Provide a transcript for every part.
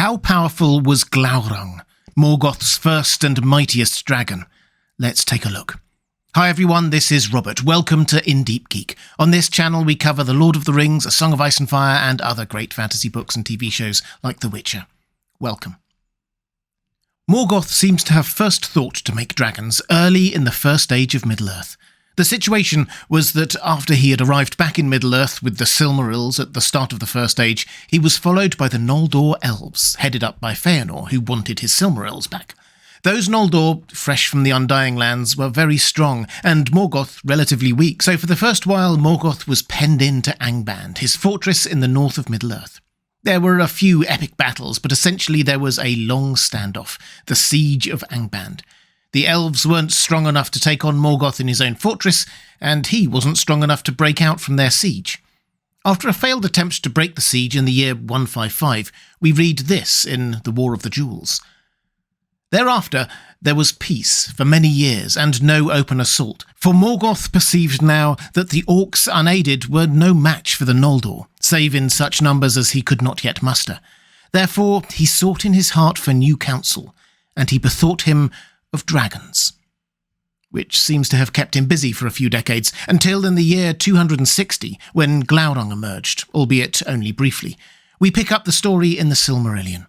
How powerful was Glaurung, Morgoth's first and mightiest dragon? Let's take a look. Hi everyone, this is Robert. Welcome to Deep Geek. On this channel we cover The Lord of the Rings, A Song of Ice and Fire, and other great fantasy books and TV shows like The Witcher. Welcome. Morgoth seems to have first thought to make dragons early in the first age of Middle-earth. The situation was that after he had arrived back in Middle-earth with the Silmarils at the start of the First Age, he was followed by the Noldor elves, headed up by Feanor, who wanted his Silmarils back. Those Noldor, fresh from the Undying Lands, were very strong, and Morgoth relatively weak, so for the first while Morgoth was penned in to Angband, his fortress in the north of Middle-earth. There were a few epic battles, but essentially there was a long standoff, the Siege of Angband. The elves weren't strong enough to take on Morgoth in his own fortress, and he wasn't strong enough to break out from their siege. After a failed attempt to break the siege in the year 155, we read this in The War of the Jewels. Thereafter, there was peace for many years and no open assault, for Morgoth perceived now that the orcs unaided were no match for the Noldor, save in such numbers as he could not yet muster. Therefore, he sought in his heart for new counsel, and he bethought him of dragons, which seems to have kept him busy for a few decades, until in the year 260, when Glaurung emerged, albeit only briefly. We pick up the story in the Silmarillion.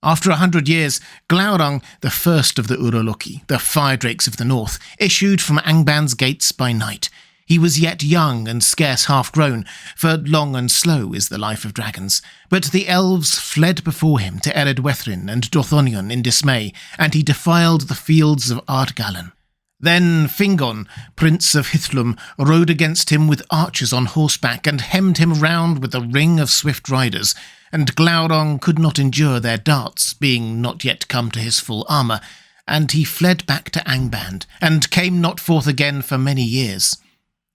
After 100 years, Glaurung, the first of the Uroloki, the fire drakes of the north, issued from Angband's gates by night. He was yet young and scarce half-grown, for long and slow is the life of dragons. But the elves fled before him to Eredwethrin and Dorthonion in dismay, and he defiled the fields of Ardgallen. Then Fingon, prince of Hithlum, rode against him with archers on horseback and hemmed him round with a ring of swift riders, and Glaurung could not endure their darts, being not yet come to his full armour, and he fled back to Angband, and came not forth again for many years.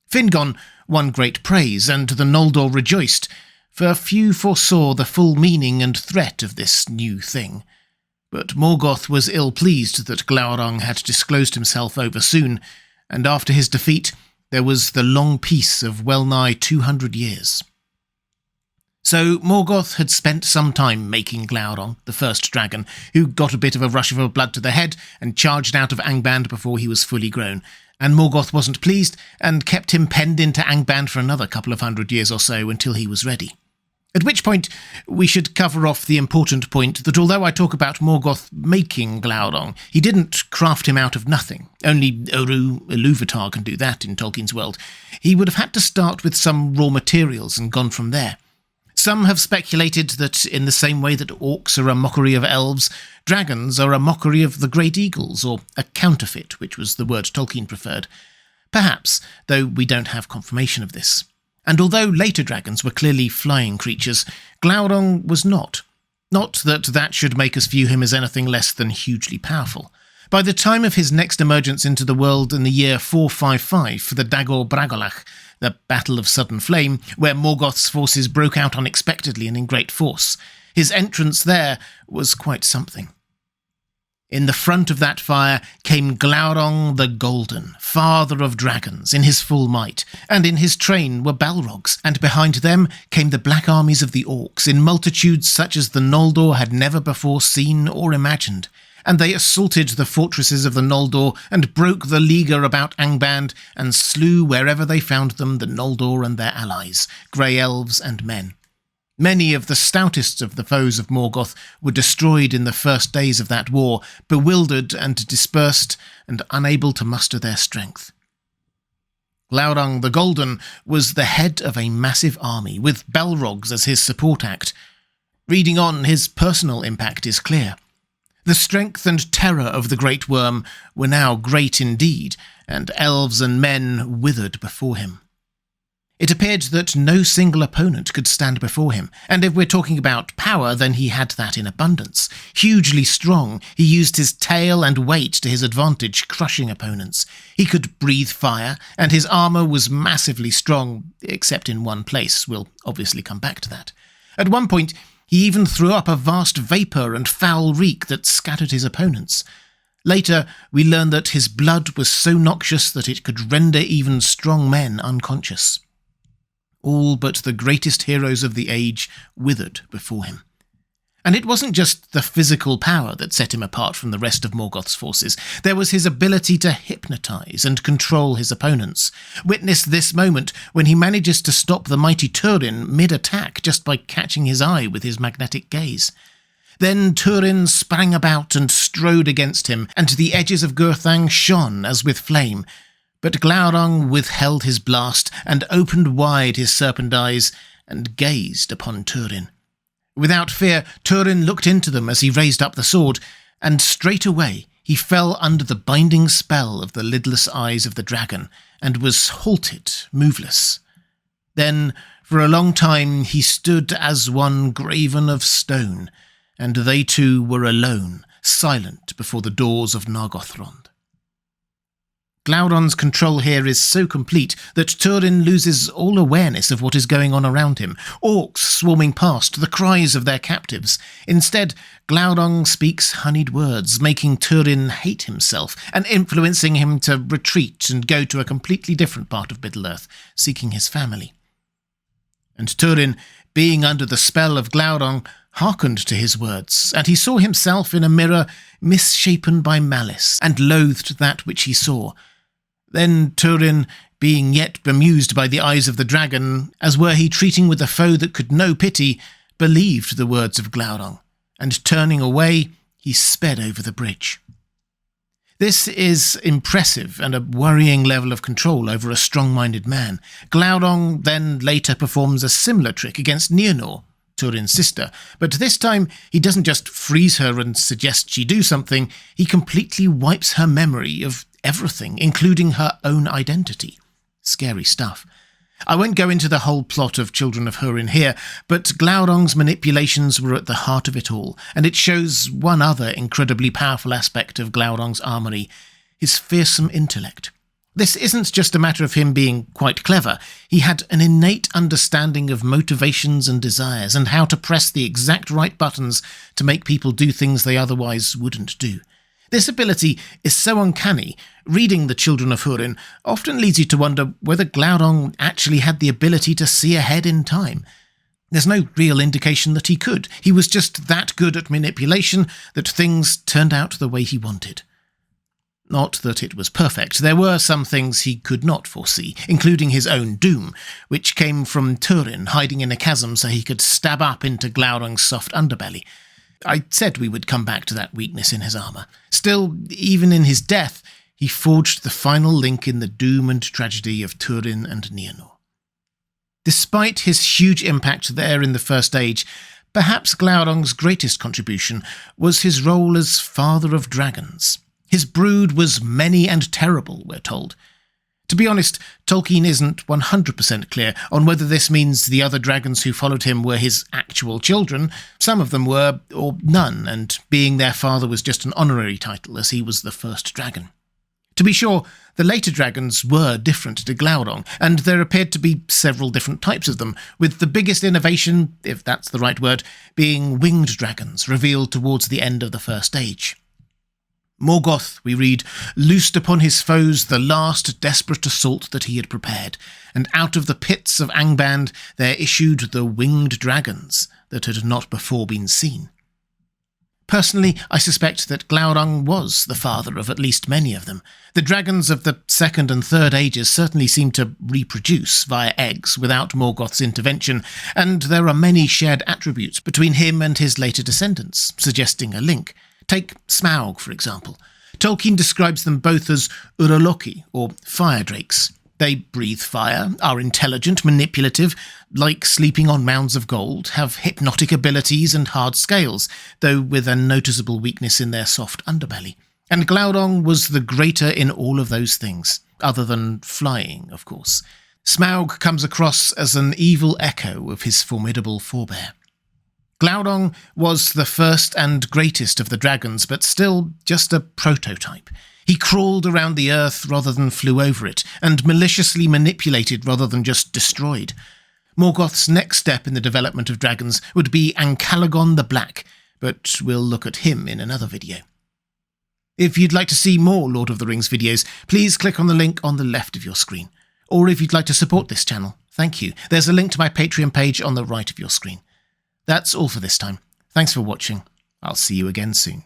Fingon won great praise, and the Noldor rejoiced, for few foresaw the full meaning and threat of this new thing. But Morgoth was ill-pleased that Glaurung had disclosed himself over soon, and after his defeat there was the long peace of well-nigh 200 years. So Morgoth had spent some time making Glaurung, the first dragon, who got a bit of a rush of blood to the head and charged out of Angband before he was fully grown. And Morgoth wasn't pleased, and kept him penned into Angband for another couple of 100 years or so until he was ready. At which point, we should cover off the important point that although I talk about Morgoth making Glaurung, he didn't craft him out of nothing. Only Eru Ilúvatar can do that in Tolkien's world. He would have had to start with some raw materials and gone from there. Some have speculated that in the same way that orcs are a mockery of elves, dragons are a mockery of the great eagles, or a counterfeit, which was the word Tolkien preferred. Perhaps, though we don't have confirmation of this. And although later dragons were clearly flying creatures, Glaurung was not. Not that that should make us view him as anything less than hugely powerful. By the time of his next emergence into the world in the year 455 for the Dagor Bragolach, the Battle of Sudden Flame, where Morgoth's forces broke out unexpectedly and in great force, his entrance there was quite something. In the front of that fire came Glaurung the Golden, father of dragons, in his full might, and in his train were Balrogs, and behind them came the black armies of the orcs, in multitudes such as the Noldor had never before seen or imagined. And they assaulted the fortresses of the Noldor, and broke the leaguer about Angband, and slew wherever they found them the Noldor and their allies, grey elves and men. Many of the stoutest of the foes of Morgoth were destroyed in the first days of that war, bewildered and dispersed, and unable to muster their strength. Glaurung the Golden was the head of a massive army, with Balrogs as his support act. Reading on, his personal impact is clear. The strength and terror of the Great Worm were now great indeed, and elves and men withered before him. It appeared that no single opponent could stand before him, and if we're talking about power, then he had that in abundance. Hugely strong, he used his tail and weight to his advantage, crushing opponents. He could breathe fire, and his armour was massively strong, except in one place. We'll obviously come back to that. At one point, he even threw up a vast vapour and foul reek that scattered his opponents. Later, we learn that his blood was so noxious that it could render even strong men unconscious. All but the greatest heroes of the age withered before him. And it wasn't just the physical power that set him apart from the rest of Morgoth's forces. There was his ability to hypnotize and control his opponents. Witness this moment when he manages to stop the mighty Turin mid-attack just by catching his eye with his magnetic gaze. Then Turin sprang about and strode against him, and the edges of Gurthang shone as with flame. But Glaurung withheld his blast and opened wide his serpent eyes and gazed upon Turin. Without fear, Turin looked into them as he raised up the sword, and straight away he fell under the binding spell of the lidless eyes of the dragon, and was halted, moveless. Then, for a long time, he stood as one graven of stone, and they two were alone, silent before the doors of Nargothrond. Glaurung's control here is so complete that Turin loses all awareness of what is going on around him. Orcs swarming past, the cries of their captives. Instead, Glaurung speaks honeyed words, making Turin hate himself and influencing him to retreat and go to a completely different part of Middle-earth, seeking his family. And Turin, being under the spell of Glaurung, hearkened to his words, and he saw himself in a mirror misshapen by malice, and loathed that which he saw. Then Turin, being yet bemused by the eyes of the dragon, as were he treating with a foe that could know pity, believed the words of Glaurung, and turning away, he sped over the bridge. This is impressive and a worrying level of control over a strong-minded man. Glaurung then later performs a similar trick against Nienor, Turin's sister, but this time he doesn't just freeze her and suggest she do something, he completely wipes her memory of everything, including her own identity. Scary stuff. I won't go into the whole plot of Children of Húrin here, but Glaurung's manipulations were at the heart of it all, and it shows one other incredibly powerful aspect of Glaurung's armoury, his fearsome intellect. This isn't just a matter of him being quite clever. He had an innate understanding of motivations and desires, and how to press the exact right buttons to make people do things they otherwise wouldn't do. This ability is so uncanny, reading the Children of Húrin often leads you to wonder whether Glaurung actually had the ability to see ahead in time. There's no real indication that he could. He was just that good at manipulation that things turned out the way he wanted. Not that it was perfect. There were some things he could not foresee, including his own doom, which came from Turin hiding in a chasm so he could stab up into Glaurung's soft underbelly. I said we would come back to that weakness in his armour. Still, even in his death, he forged the final link in the doom and tragedy of Turin and Nienor. Despite his huge impact there in the First Age, perhaps Glaurung's greatest contribution was his role as Father of Dragons. His brood was many and terrible, we're told. To be honest, Tolkien isn't 100% clear on whether this means the other dragons who followed him were his actual children. Some of them were, or none, and being their father was just an honorary title, as he was the first dragon. To be sure, the later dragons were different to Glaurung, and there appeared to be several different types of them, with the biggest innovation, if that's the right word, being winged dragons, revealed towards the end of the First Age. Morgoth, we read, loosed upon his foes the last desperate assault that he had prepared, and out of the pits of Angband there issued the winged dragons that had not before been seen. Personally, I suspect that Glaurung was the father of at least many of them. The dragons of the Second and Third Ages certainly seem to reproduce via eggs without Morgoth's intervention, and there are many shared attributes between him and his later descendants, suggesting a link. Take Smaug, for example. Tolkien describes them both as Uraloki, or fire drakes. They breathe fire, are intelligent, manipulative, like sleeping on mounds of gold, have hypnotic abilities and hard scales, though with a noticeable weakness in their soft underbelly. And Glaurung was the greater in all of those things, other than flying, of course. Smaug comes across as an evil echo of his formidable forebear. Glaurung was the first and greatest of the dragons, but still just a prototype. He crawled around the earth rather than flew over it, and maliciously manipulated rather than just destroyed. Morgoth's next step in the development of dragons would be Ancalagon the Black, but we'll look at him in another video. If you'd like to see more Lord of the Rings videos, please click on the link on the left of your screen. Or if you'd like to support this channel, thank you. There's a link to my Patreon page on the right of your screen. That's all for this time. Thanks for watching. I'll see you again soon.